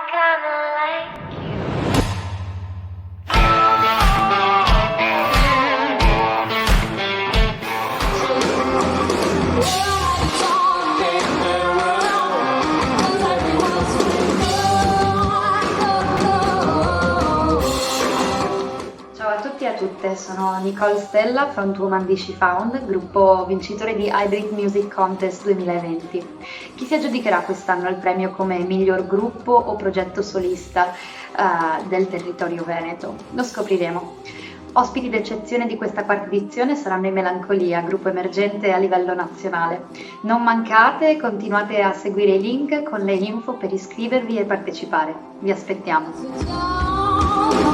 kinda like you. Ciao a tutti e a tutte, sono Nicole Stella, frontwoman di She Found, gruppo vincitore di Hybrid Music Contest 2020. Chi si aggiudicherà quest'anno il premio come miglior gruppo o progetto solista del territorio veneto? Lo scopriremo. Ospiti d'eccezione di questa quarta edizione saranno i Melancolia, gruppo emergente a livello nazionale. Non mancate, continuate a seguire i link con le info per iscrivervi e partecipare. Vi aspettiamo!